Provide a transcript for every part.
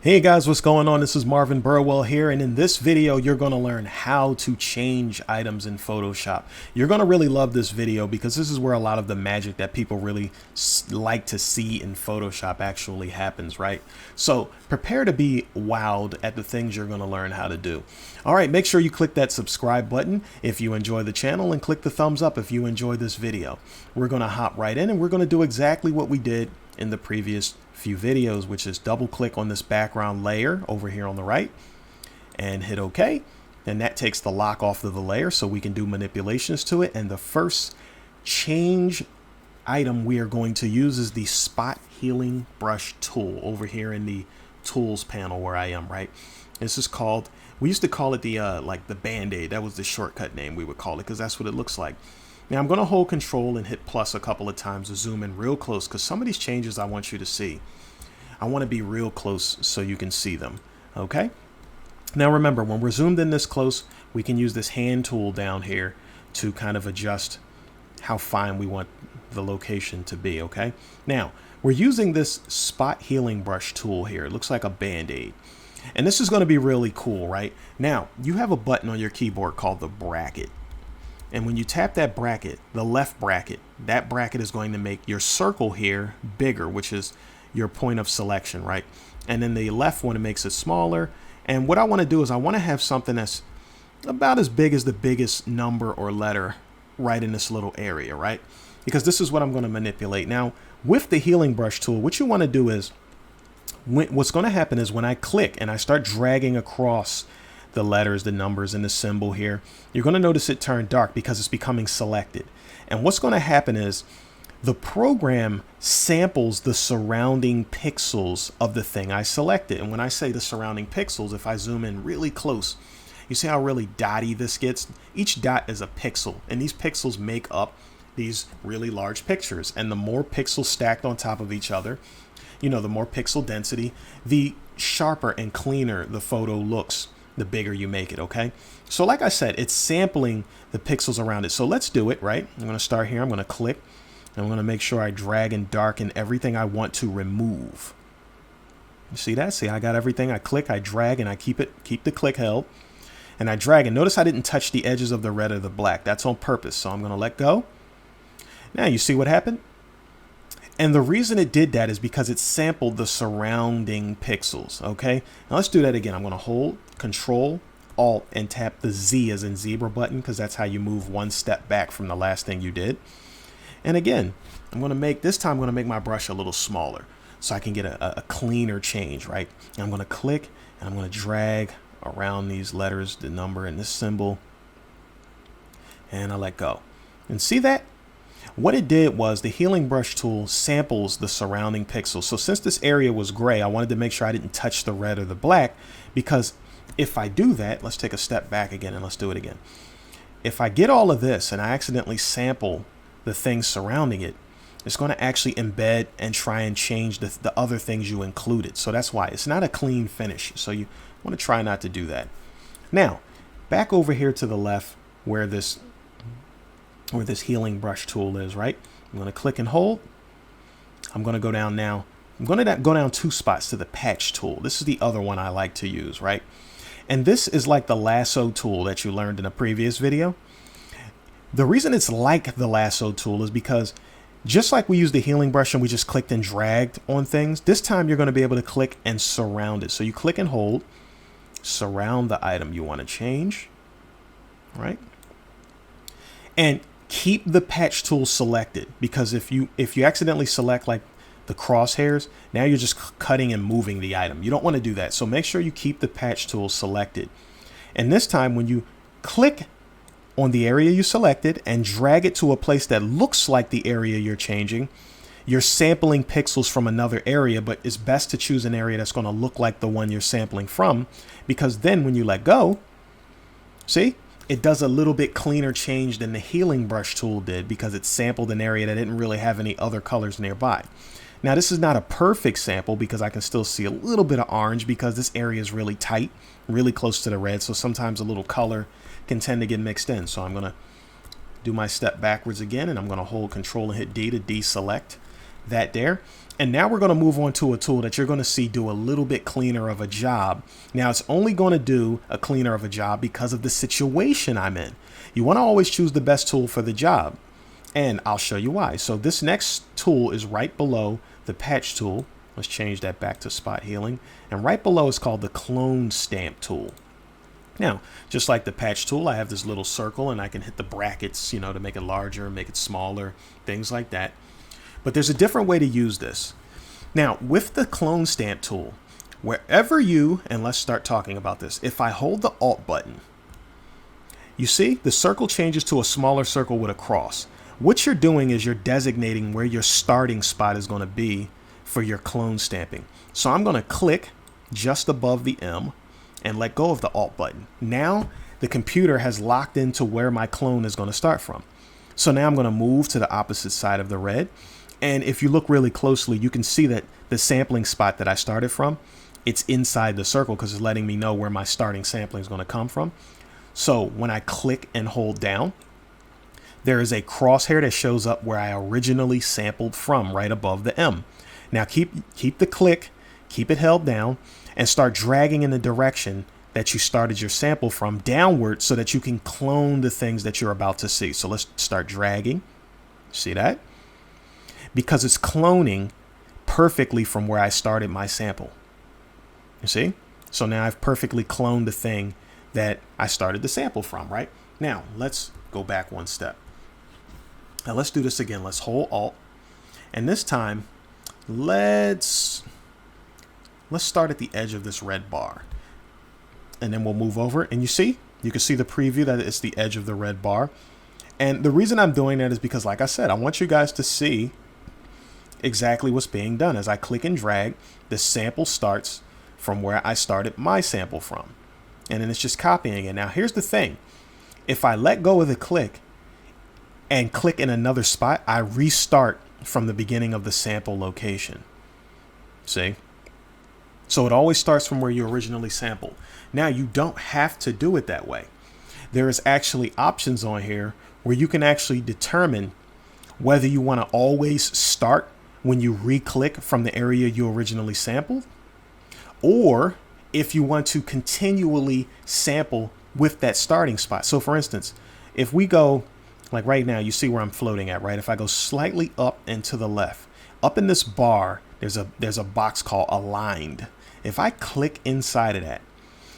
Hey guys, what's going on? This is Marvin Burwell here, and in this video you're going to learn how to change items in Photoshop. You're going to really love this video because this is where a lot of the magic that people really like to see in Photoshop actually happens, right? So prepare to be wowed at the things you're going to learn how to do. All right, make sure you click that subscribe button if you enjoy the channel and click the thumbs up if you enjoy this video. We're going to hop right in and we're going to do exactly what we did in the previous few videos, which is double click on this background layer over here on the right and hit OK. And that takes the lock off of the layer so we can do manipulations to it. And the first change item we are going to use is the spot healing brush tool over here in the tools panel where I am, right? This is called, we used to call it the like the Band-Aid. That was the shortcut name we would call it because that's what it looks like. Now I'm going to hold control and hit plus a couple of times to zoom in real close because some of these changes I want you to see. I want to be real close so you can see them. Okay. Now remember, when we're zoomed in this close, we can use this hand tool down here to kind of adjust how fine we want the location to be. Okay. Now we're using this spot healing brush tool here. It looks like a Band-Aid. And this is going to be really cool, right? Now you have a button on your keyboard called the bracket. And when you tap that bracket, the left bracket, that bracket is going to make your circle here bigger, which is your point of selection, right? And then the left one, it makes it smaller. And what I want to do is I want to have something that's about as big as the biggest number or letter right in this little area, right? Because this is what I'm going to manipulate. Now, with the healing brush tool, what you want to do is, what's going to happen is when I click and I start dragging across the letters, the numbers, and the symbol here, you're going to notice it turn dark because it's becoming selected. And what's going to happen is the program samples the surrounding pixels of the thing I selected. And when I say the surrounding pixels, if I zoom in really close, you see how really dotty this gets? Each dot is a pixel, and these pixels make up these really large pictures. And the more pixels stacked on top of each other, you know, the more pixel density, the sharper and cleaner the photo looks, the bigger you make it. Okay, so like I said, it's sampling the pixels around it. So let's do it, right? I'm going to start here. I'm going to click. I'm going to make sure I drag and darken everything I want to remove. You see that? See, I got everything. I click, I drag, and I keep the click held. And I drag. And notice I didn't touch the edges of the red or the black. That's on purpose. So I'm going to let go. Now you see what happened? And the reason it did that is because it sampled the surrounding pixels. Okay, now let's do that again. I'm going to hold Control, Alt, and tap the Z as in zebra button because that's how you move one step back from the last thing you did. And again, I'm going to make, this time I'm going to make my brush a little smaller so I can get a cleaner change, right? And I'm going to click and I'm going to drag around these letters, the number and this symbol, and I let go. And see that? What it did was the healing brush tool samples the surrounding pixels. So since this area was gray, I wanted to make sure I didn't touch the red or the black, because if I do that, let's take a step back again and let's do it again. If I get all of this and I accidentally sample the things surrounding it, it's going to actually embed and try and change the other things you included. So that's why it's not a clean finish. So you want to try not to do that. Now, back over here to the left where this healing brush tool is, right? I'm going to click and hold. I'm going to go down now. I'm going to go down 2 spots to the patch tool. This is the other one I like to use, right? And this is like the lasso tool that you learned in a previous video. The reason it's like the lasso tool is because just like we used the healing brush and we just clicked and dragged on things, this time you're going to be able to click and surround it. So you click and hold, surround the item you want to change, right? And keep the patch tool selected, because if you accidentally select like the crosshairs, now you're just cutting and moving the item. You don't want to do that. So make sure you keep the patch tool selected. And this time when you click on the area you selected and drag it to a place that looks like the area you're changing, you're sampling pixels from another area, but it's best to choose an area that's going to look like the one you're sampling from, because then when you let go, see, it does a little bit cleaner change than the healing brush tool did because it sampled an area that didn't really have any other colors nearby. Now, this is not a perfect sample because I can still see a little bit of orange because this area is really tight, really close to the red. So sometimes a little color can tend to get mixed in. So I'm going to do my step backwards again, and I'm going to hold Control and hit D to deselect that there. And now we're going to move on to a tool that you're going to see do a little bit cleaner of a job. Now it's only going to do a cleaner of a job because of the situation I'm in. You want to always choose the best tool for the job. And I'll show you why. So this next tool is right below the patch tool. Let's change that back to spot healing. And right below is called the clone stamp tool. Now, just like the patch tool, I have this little circle and I can hit the brackets, you know, to make it larger, make it smaller, things like that. But there's a different way to use this. Now, with the clone stamp tool, wherever you, and let's start talking about this. If I hold the Alt button, you see the circle changes to a smaller circle with a cross. What you're doing is you're designating where your starting spot is going to be for your clone stamping. So I'm going to click just above the M and let go of the Alt button. Now the computer has locked into where my clone is going to start from. So now I'm going to move to the opposite side of the red. And if you look really closely, you can see that the sampling spot that I started from, it's inside the circle because it's letting me know where my starting sampling is going to come from. So when I click and hold down, there is a crosshair that shows up where I originally sampled from right above the M. Now keep the click, keep it held down, and start dragging in the direction that you started your sample from downward so that you can clone the things that you're about to see. So let's start dragging. See that? Because it's cloning perfectly from where I started my sample. You see? So now I've perfectly cloned the thing that I started the sample from, right? Now let's go back one step. Now let's do this again. Let's hold Alt. And this time, let's start at the edge of this red bar. And then we'll move over. And you can see the preview that it's the edge of the red bar. And the reason I'm doing that is because, like I said, I want you guys to see exactly what's being done. As I click and drag, the sample starts from where I started my sample from. And then it's just copying it. Now, here's the thing. If I let go of the click and click in another spot, I restart from the beginning of the sample location. See? So it always starts from where you originally sampled. Now, you don't have to do it that way. There is actually options on here where you can actually determine whether you want to always start when you re-click from the area you originally sampled, or if you want to continually sample with that starting spot. So for instance, if we go, like right now, you see where I'm floating at, right? If I go slightly up and to the left, up in this bar, there's a box called aligned. If I click inside of that,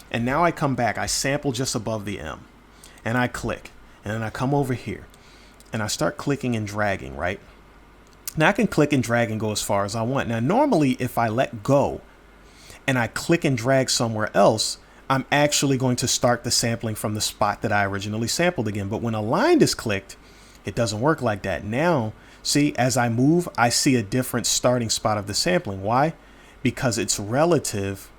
and now I come back, I sample just above the M, and I click, and then I come over here, and I start clicking and dragging, right? Now I can click and drag and go as far as I want. Now, normally, if I let go and I click and drag somewhere else, I'm actually going to start the sampling from the spot that I originally sampled again. But when aligned is clicked, it doesn't work like that. Now, see, as I move, I see a different starting spot of the sampling. Why? Because it's relative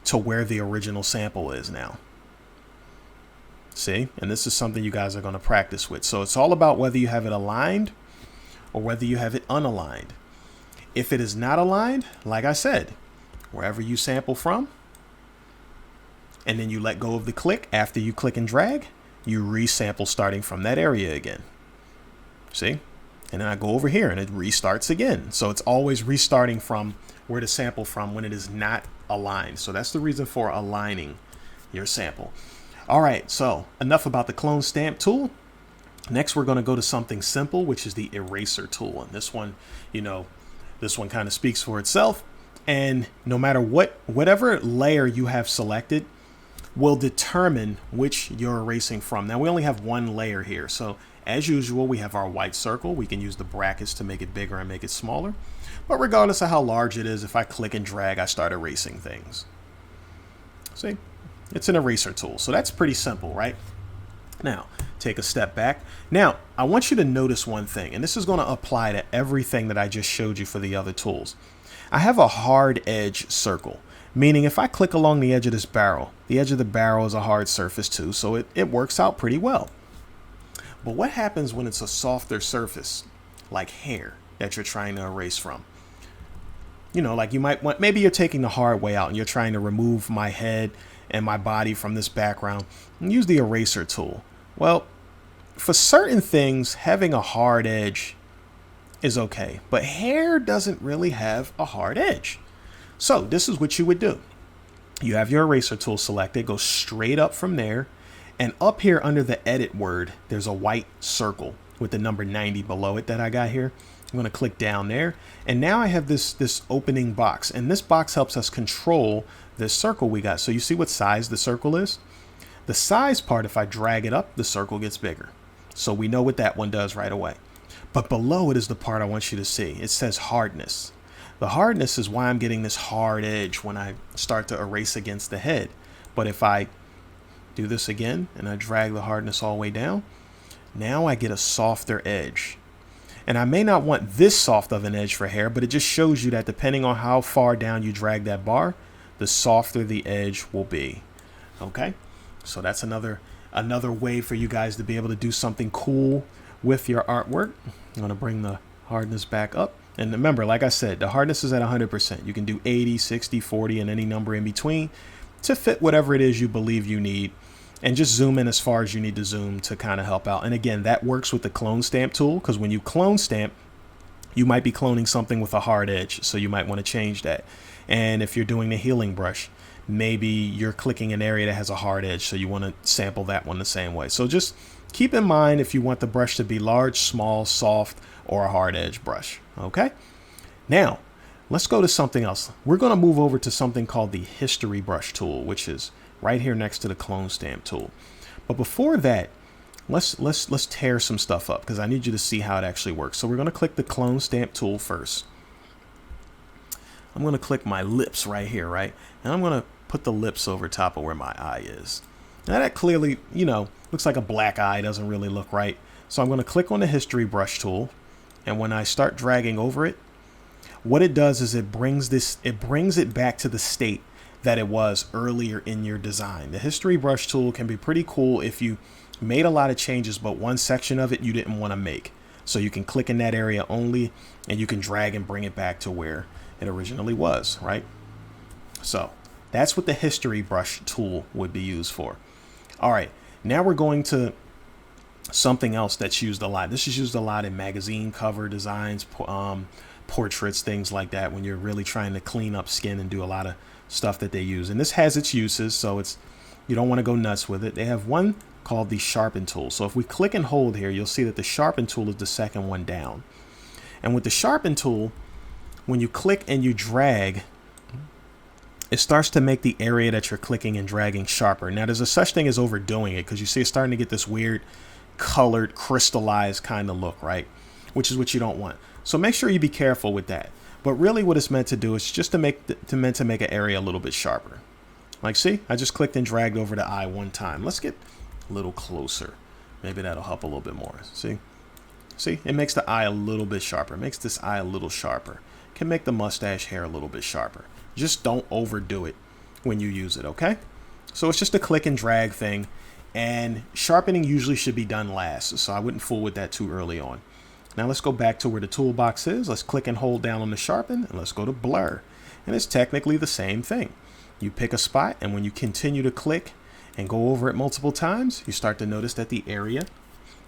to where the original sample is now. See, and this is something you guys are going to practice with. So it's all about whether you have it aligned or whether you have it unaligned. If it is not aligned, like I said, wherever you sample from, and then you let go of the click after you click and drag, you resample starting from that area again. See? And then I go over here and it restarts again. So it's always restarting from where to sample from when it is not aligned. So that's the reason for aligning your sample. All right, so enough about the clone stamp tool. Next, we're going to go to something simple, which is the eraser tool. And this one, this one kind of speaks for itself. And no matter whatever layer you have selected will determine which you're erasing from. Now, we only have one layer here. So as usual, we have our white circle. We can use the brackets to make it bigger and make it smaller. But regardless of how large it is, if I click and drag, I start erasing things. See? It's an eraser tool. So that's pretty simple, right? Now, take a step back. Now, I want you to notice one thing, and this is going to apply to everything that I just showed you for the other tools. I have a hard edge circle, meaning if I click along the edge of this barrel, the edge of the barrel is a hard surface too, so it works out pretty well. But what happens when it's a softer surface, like hair, that you're trying to erase from? Like you might want, maybe you're taking the hard way out and you're trying to remove my head and my body from this background and use the eraser tool. Well, for certain things, having a hard edge is okay, but hair doesn't really have a hard edge. So this is what you would do. You have your eraser tool selected, go straight up from there, and up here under the edit word, there's a white circle with the number 90 below it that I got here. I'm going to click down there, and now I have this opening box, and this box helps us control this circle we got. So you see what size the circle is? The size part, if I drag it up, the circle gets bigger. So we know what that one does right away. But below it is the part I want you to see. It says hardness. The hardness is why I'm getting this hard edge when I start to erase against the head. But if I do this again and I drag the hardness all the way down, now I get a softer edge. And I may not want this soft of an edge for hair, but it just shows you that depending on how far down you drag that bar, the softer the edge will be. Okay, so that's another way for you guys to be able to do something cool with your artwork. I'm going to bring the hardness back up. And remember, like I said, the hardness is at 100%. You can do 80, 60, 40, and any number in between to fit whatever it is you believe you need. And just zoom in as far as you need to zoom to kind of help out. And again, that works with the clone stamp tool, because when you clone stamp, you might be cloning something with a hard edge. So you might want to change that. And if you're doing the healing brush, maybe you're clicking an area that has a hard edge. So you want to sample that one the same way. So just keep in mind if you want the brush to be large, small, soft, or a hard edge brush. Okay. Now let's go to something else. We're going to move over to something called the history brush tool, which is right here next to the clone stamp tool. But before that, let's tear some stuff up, because I need you to see how it actually works. So we're going to click the clone stamp tool first. I'm going to click my lips right here, right? And I'm going to put the lips over top of where my eye is. Now that clearly, looks like a black eye, doesn't really look right. So I'm going to click on the history brush tool. And when I start dragging over it, what it does is it brings it back to the state that it was earlier in your design. The history brush tool can be pretty cool if you made a lot of changes, but one section of it you didn't want to make. So you can click in that area only, and you can drag and bring it back to where it originally was, right? So that's what the history brush tool would be used for. All right, now we're going to something else that's used a lot. This is used a lot in magazine cover designs, portraits, things like that, when you're really trying to clean up skin and do a lot of stuff that they use. And this has its uses, so you don't want to go nuts with it. They have one called the sharpen tool. So if we click and hold here, you'll see that the sharpen tool is the second one down. And with the sharpen tool, when you click and you drag, it starts to make the area that you're clicking and dragging sharper. Now there's a such thing as overdoing it, because you see it's starting to get this weird colored, crystallized kind of look, right? Which is what you don't want. So make sure you be careful with that. But really what it's meant to do is just to make an area a little bit sharper. Like, see, I just clicked and dragged over the eye one time. Let's get a little closer. Maybe that'll help a little bit more. See, it makes the eye a little bit sharper. It makes this eye a little sharper. It can make the mustache hair a little bit sharper. Just don't overdo it when you use it, okay? So it's just a click and drag thing, and sharpening usually should be done last. So I wouldn't fool with that too early on. Now let's go back to where the toolbox is. Let's click and hold down on the sharpen, and let's go to blur. And it's technically the same thing. You pick a spot, and when you continue to click and go over it multiple times, you start to notice that the area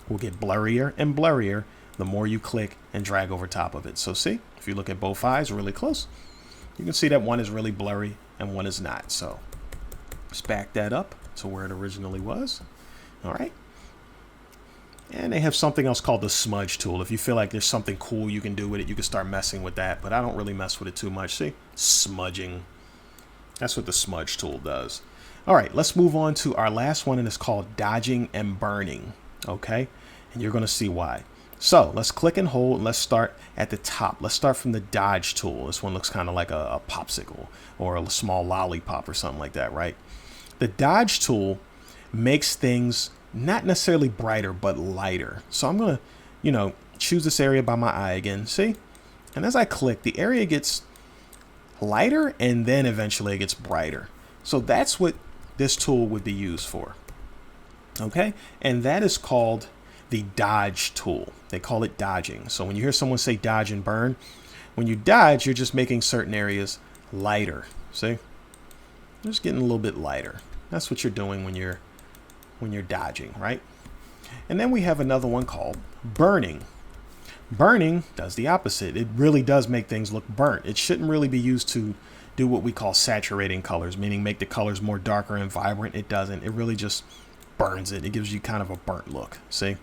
will get blurrier and blurrier the more you click and drag over top of it. So see, if you look at both eyes really close, you can see that one is really blurry and one is not. So let's back that up to where it originally was. All right. And they have something else called the smudge tool. If you feel like there's something cool you can do with it, you can start messing with that. But I don't really mess with it too much. See, smudging. That's what the smudge tool does. All right, let's move on to our last one, and it's called dodging and burning. Okay, and you're going to see why. So let's click and hold, and let's start at the top. Let's start from the dodge tool. This one looks kind of like a popsicle or a small lollipop or something like that, right? The dodge tool makes things not necessarily brighter, but lighter. So I'm going to, choose this area by my eye again. See? And as I click, the area gets lighter, and then eventually it gets brighter. So that's what this tool would be used for. Okay? And that is called the dodge tool. They call it dodging. So when you hear someone say dodge and burn, when you dodge, you're just making certain areas lighter. See? Just getting a little bit lighter. That's what you're doing when you're dodging, right? And then we have another one called burning. Burning does the opposite. It really does make things look burnt. It shouldn't really be used to do what we call saturating colors, meaning make the colors more darker and vibrant. It doesn't. It really just burns it. It gives you kind of a burnt look. See?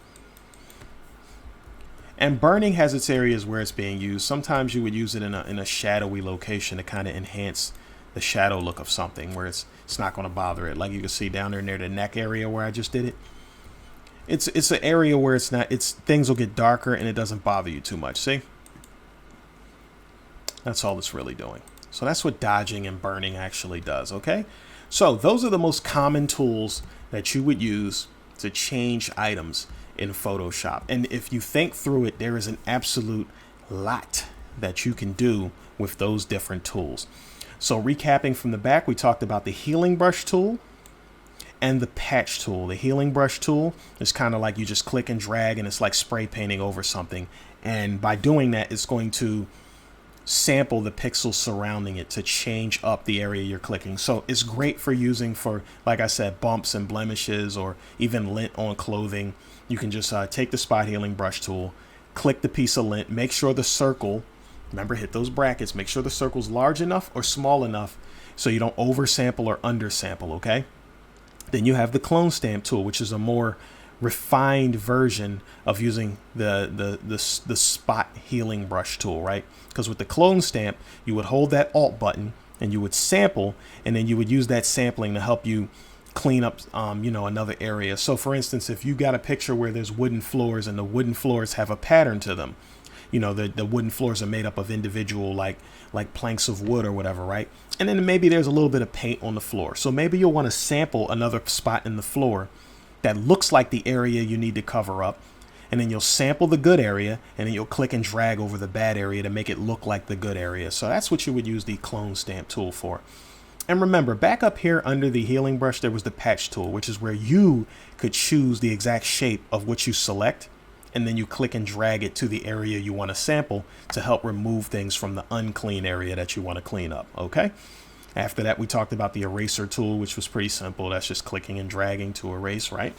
And burning has its areas where it's being used. Sometimes you would use it in a shadowy location to kind of enhance the shadow look of something where it's not going to bother it. Like you can see down there near the neck area where I just did it. It's an area where things will get darker and it doesn't bother you too much. See? That's all it's really doing. So that's what dodging and burning actually does. Okay. So those are the most common tools that you would use to change items in Photoshop. And if you think through it, there is an absolute lot that you can do with those different tools. So recapping from the back, we talked about the healing brush tool and the patch tool. The healing brush tool is kind of like you just click and drag and it's like spray painting over something. And by doing that, it's going to sample the pixels surrounding it to change up the area you're clicking. So it's great for using for, like I said, bumps and blemishes or even lint on clothing. You can just take the spot healing brush tool, click the piece of lint, make sure the circle, remember, hit those brackets, make sure the circle's large enough or small enough so you don't oversample or undersample, okay? Then you have the clone stamp tool, which is a more refined version of using the spot healing brush tool, right? Because with the clone stamp, you would hold that Alt button and you would sample, and then you would use that sampling to help you clean up, another area. So for instance, if you got a picture where there's wooden floors and the wooden floors have a pattern to them, the wooden floors are made up of individual like planks of wood or whatever, right? And then maybe there's a little bit of paint on the floor. So maybe you'll want to sample another spot in the floor that looks like the area you need to cover up. And then you'll sample the good area and then you'll click and drag over the bad area to make it look like the good area. So that's what you would use the clone stamp tool for. And remember, back up here under the healing brush, there was the patch tool, which is where you could choose the exact shape of what you select. And then you click and drag it to the area you want to sample to help remove things from the unclean area that you want to clean up. Okay. After that, we talked about the eraser tool, which was pretty simple. That's just clicking and dragging to erase, right?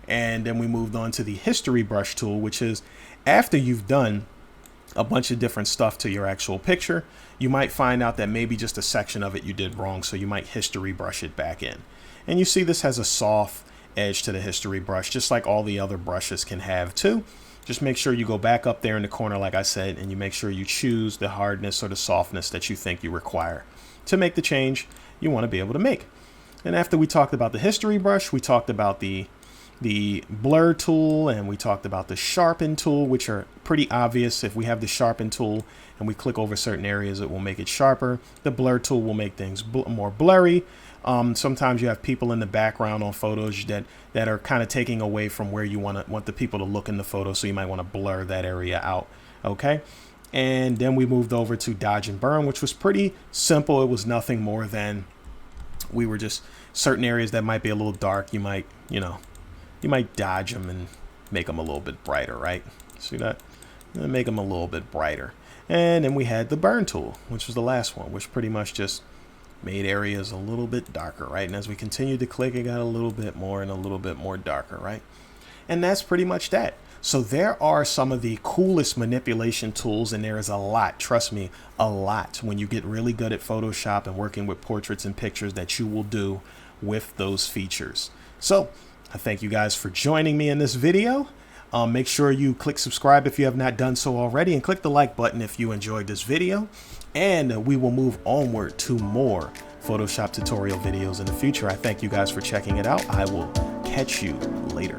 And then we moved on to the history brush tool, which is after you've done a bunch of different stuff to your actual picture, you might find out that maybe just a section of it you did wrong. So you might history brush it back in. And you see this has a soft edge to the history brush, just like all the other brushes can have too. Just make sure you go back up there in the corner, like I said, and you make sure you choose the hardness or the softness that you think you require to make the change you want to be able to make. And after we talked about the history brush, we talked about the blur tool, and we talked about the sharpen tool, which are pretty obvious. If we have the sharpen tool and we click over certain areas, it will make it sharper. The blur tool will make things more blurry. Sometimes you have people in the background on photos that are kind of taking away from where you want the people to look in the photo, so you might want to blur that area out. Okay. And then we moved over to dodge and burn, which was pretty simple. It was nothing more than we were just certain areas that might be a little dark. You might dodge them and make them a little bit brighter, right? See that? And make them a little bit brighter. And then we had the burn tool, which was the last one, which pretty much just made areas a little bit darker, right? And as we continued to click, it got a little bit more and a little bit more darker, right? And that's pretty much that. So there are some of the coolest manipulation tools, and there is a lot, trust me, a lot when you get really good at Photoshop and working with portraits and pictures that you will do with those features. So I thank you guys for joining me in this video. Make sure you click subscribe if you have not done so already, and click the like button if you enjoyed this video. And we will move onward to more Photoshop tutorial videos in the future. I thank you guys for checking it out. I will catch you later.